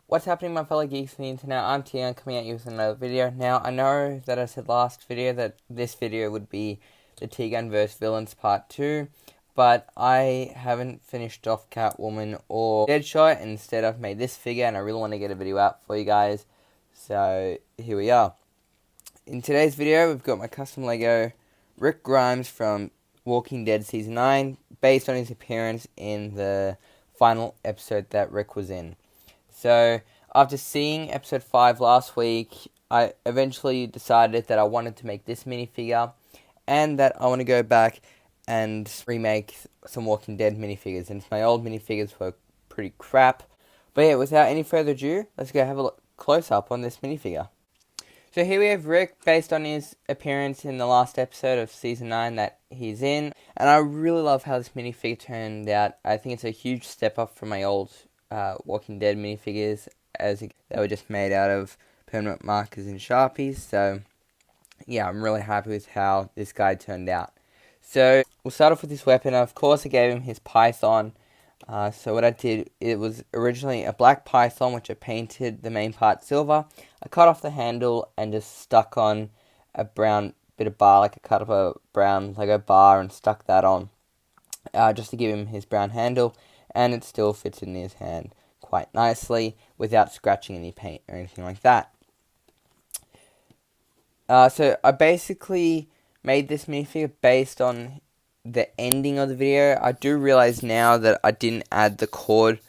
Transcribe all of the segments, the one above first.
What's happening, my fellow geeks on the internet? I'm TGun coming at you with another video. Now, I know that I said last video that this video would be the TGun vs. Villains Part 2, but I haven't finished off Catwoman or Deadshot. Instead, I've made this figure, and I really want to get a video out for you guys. So, here we are. In today's video, we've got my custom Lego Rick Grimes from Walking Dead Season 9, based on his appearance in the final episode that Rick was in. So, after seeing episode 5 last week, I eventually decided that I wanted to make this minifigure, and that I want to go back and remake some Walking Dead minifigures, and my old minifigures were pretty crap. But yeah, without any further ado, let's go have a close-up on this minifigure. So here we have Rick, based on his appearance in the last episode of Season 9 that he's in, and I really love how this minifigure turned out. I think it's a huge step up from my old Walking Dead minifigures, as they were just made out of permanent markers and Sharpies. So yeah, I'm really happy with how this guy turned out. So we'll start off with this weapon. Of course, I gave him his python. So what I did, it was originally a black python, which I painted the main part silver. I cut off the handle and just stuck on a brown bit of bar, like I cut up a brown Lego bar and stuck that on, just to give him his brown handle. And it still fits in his hand quite nicely without scratching any paint or anything like that. So I basically made this minifigure based on the ending of the video. I do realize now that I didn't add the cord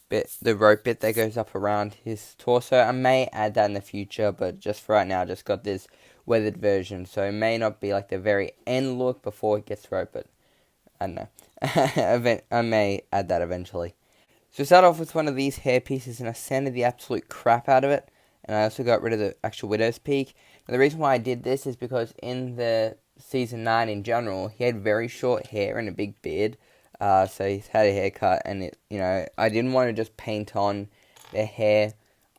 bit, the rope bit that goes up around his torso. I may add that in the future, but just for right now, I just got this weathered version. So it may not be like the very end look before it gets roped, but I don't know. I may add that eventually. So start off with one of these hair pieces, and I sanded the absolute crap out of it. And I also got rid of the actual widow's peak. And the reason why I did this is because in the Season 9 in general, he had very short hair and a big beard. So he's had a haircut, and I didn't want to just paint on the hair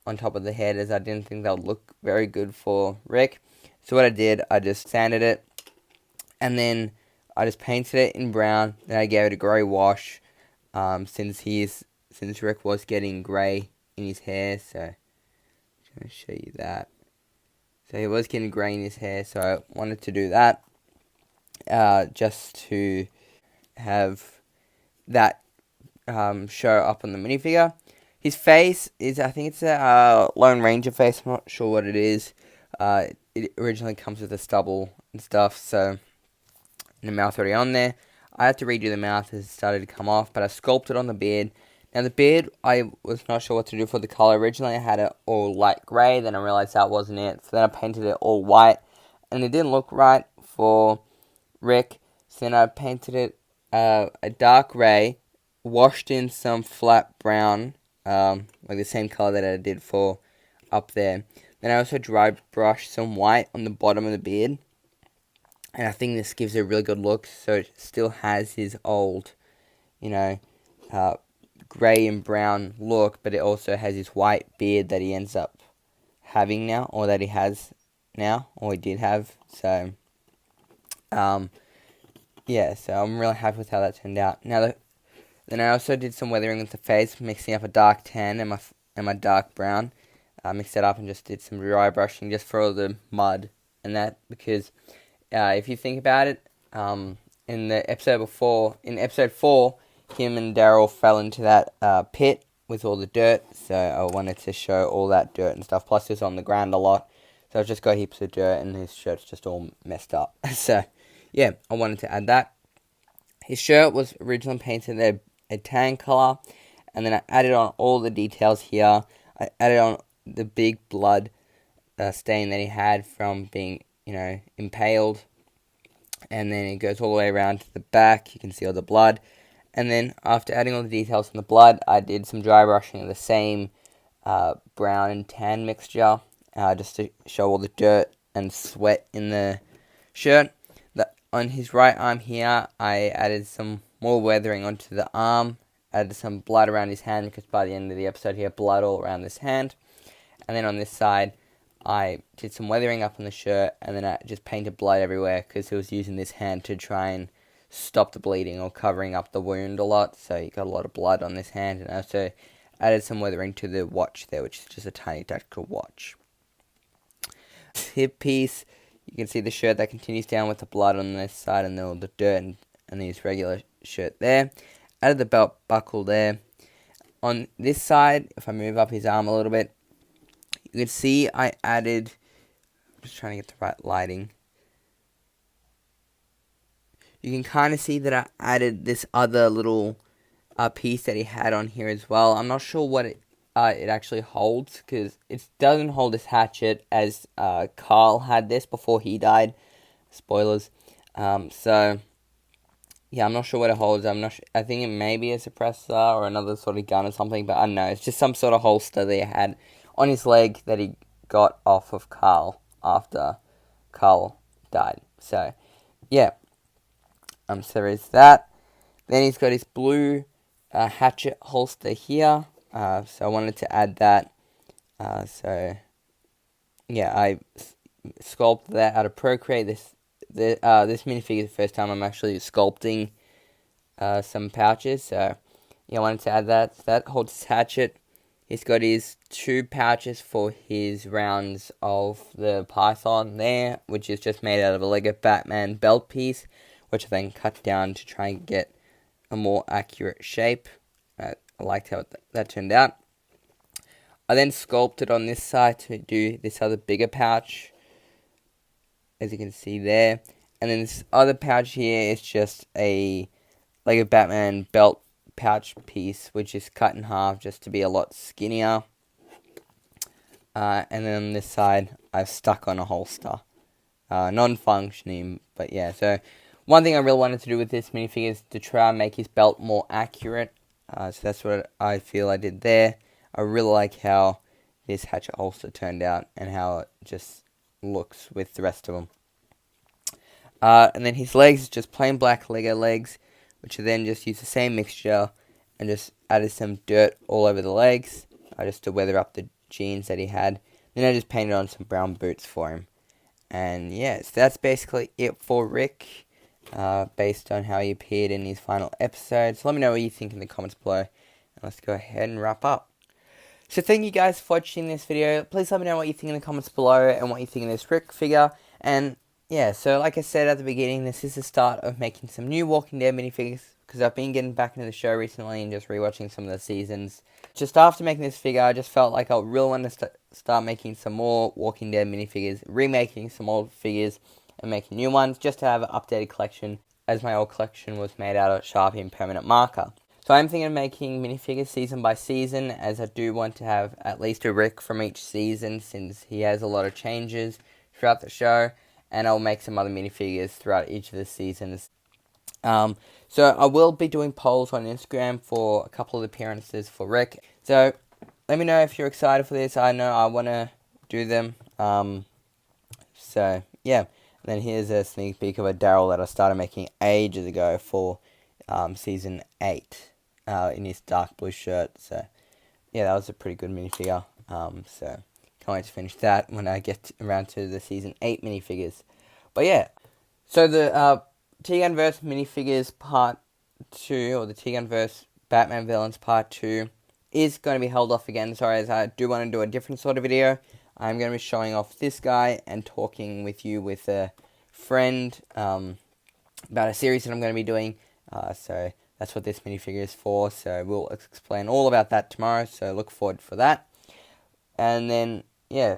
on top of the head, as I didn't think that would look very good for Rick. So what I did, I just sanded it, and then I just painted it in brown. Then I gave it a grey wash, since Rick was getting grey in his hair. So I'm going to show you that. So he was getting grey in his hair, so I wanted to do that, just to have that show up on the minifigure. His face is, I think it's a Lone Ranger face. I'm not sure what it is. It originally comes with the stubble and stuff, so the mouth already on there. I had to redo the mouth as it started to come off, but I sculpted on the beard. Now the beard, I was not sure what to do for the color. Originally I had it all light grey, then I realized that wasn't it. So then I painted it all white, and it didn't look right for Rick. So then I painted it a dark grey, washed in some flat brown, like the same color that I did for up there. Then I also dry brushed some white on the bottom of the beard. And I think this gives it a really good look, so it still has his old, grey and brown look, but it also has his white beard that he ends up having now, or that he has now, or he did have. So, yeah, so I'm really happy with how that turned out. Now, then I also did some weathering with the face, mixing up a dark tan and my dark brown. Mixed it up and just did some dry brushing just for all the mud and that, because if you think about it, in the episode before, in episode 4, him and Daryl fell into that pit with all the dirt, so I wanted to show all that dirt and stuff. Plus, he was on the ground a lot, so I've just got heaps of dirt, and his shirt's just all messed up. So, yeah, I wanted to add that. His shirt was originally painted a tan color, and then I added on all the details here. I added on the big blood stain that he had from being, impaled. And then it goes all the way around to the back. You can see all the blood. And then after adding all the details from the blood, I did some dry brushing of the same brown and tan mixture, just to show all the dirt and sweat in the shirt. On his right arm here, I added some more weathering onto the arm. Added some blood around his hand, because by the end of the episode he had blood all around his hand. And then on this side, I did some weathering up on the shirt, and then I just painted blood everywhere, because he was using this hand to try and stop the bleeding, or covering up the wound a lot. So he got a lot of blood on this hand, and I also added some weathering to the watch there, which is just a tiny tactical watch. Hip piece, you can see the shirt that continues down with the blood on this side and then all the dirt and his regular shirt there. Added the belt buckle there. On this side, if I move up his arm a little bit, you can see I added, I'm just trying to get the right lighting. You can kind of see that I added this other little piece that he had on here as well. I'm not sure what it actually holds, because it doesn't hold this hatchet, as Carl had this before he died. Spoilers. So yeah, I'm not sure what it holds. I'm not. I think it may be a suppressor or another sort of gun or something, but I don't know. It's just some sort of holster that he had on his leg that he got off of Carl after Carl died. So yeah. So there is that. Then he's got his blue hatchet holster here. So I wanted to add that. So yeah, I sculpted that out of Procreate. This minifigure is the first time I'm actually sculpting some pouches. So yeah, I wanted to add that. So that holds his hatchet. He's got his 2 pouches for his rounds of the python there, which is just made out of a Lego Batman belt piece, which I then cut down to try and get a more accurate shape. I liked how that turned out. I then sculpted on this side to do this other bigger pouch, as you can see there. And then this other pouch here is just a Lego Batman belt pouch piece, which is cut in half just to be a lot skinnier. And then on this side, I've stuck on a holster. Non-functioning, but yeah. So one thing I really wanted to do with this minifigure is to try and make his belt more accurate. So that's what I feel I did there. I really like how this hatchet holster turned out and how it just looks with the rest of them. And then his legs, just plain black Lego legs, which I then just used the same mixture and just added some dirt all over the legs, just to weather up the jeans that he had. Then I just painted on some brown boots for him. And yeah, so that's basically it for Rick, based on how he appeared in his final episode. So let me know what you think in the comments below, and let's go ahead and wrap up. So thank you guys for watching this video. Please let me know what you think in the comments below and what you think of this Rick figure. And yeah, so like I said at the beginning, this is the start of making some new Walking Dead minifigures, because I've been getting back into the show recently and just rewatching some of the seasons. Just after making this figure, I just felt like I really wanted to start making some more Walking Dead minifigures, remaking some old figures and making new ones, just to have an updated collection, as my old collection was made out of Sharpie and permanent marker. So I'm thinking of making minifigures season by season, as I do want to have at least a Rick from each season, since he has a lot of changes throughout the show, and I'll make some other minifigures throughout each of the seasons. So I will be doing polls on Instagram for a couple of appearances for Rick. So let me know if you're excited for this. I know I want to do them. So yeah. And then here's a sneak peek of a Daryl that I started making ages ago for season 8 in his dark blue shirt. So yeah, that was a pretty good minifigure. So can't wait to finish that when I get around to the season 8 minifigures. But yeah, so the TGunverse minifigures part 2, or the TGunverse Batman villains part 2, is going to be held off again. Sorry, as I do want to do a different sort of video. I'm going to be showing off this guy and talking with you with a friend about a series that I'm going to be doing. So that's what this minifigure is for. So we'll explain all about that tomorrow. So look forward for that. And then yeah,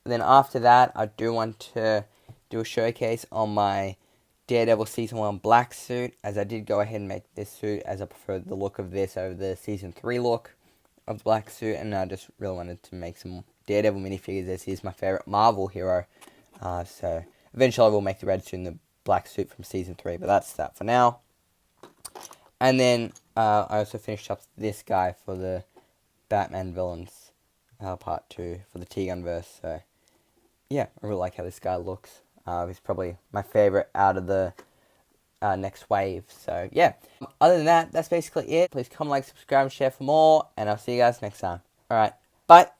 then after that, I do want to do a showcase on my Daredevil Season 1 black suit, as I did go ahead and make this suit, as I preferred the look of this over the Season 3 look of the black suit, and I just really wanted to make some Daredevil minifigures, as he's my favourite Marvel hero. So eventually I will make the red suit and the black suit from Season 3, but that's that for now. And then I also finished up this guy for the Batman villains part 2 for the TGunverse. So yeah, I really like how this guy looks. He's probably my favourite out of the next wave. So yeah, other than that, that's basically it. Please comment, like, subscribe, and share for more, and I'll see you guys next time. Alright, bye!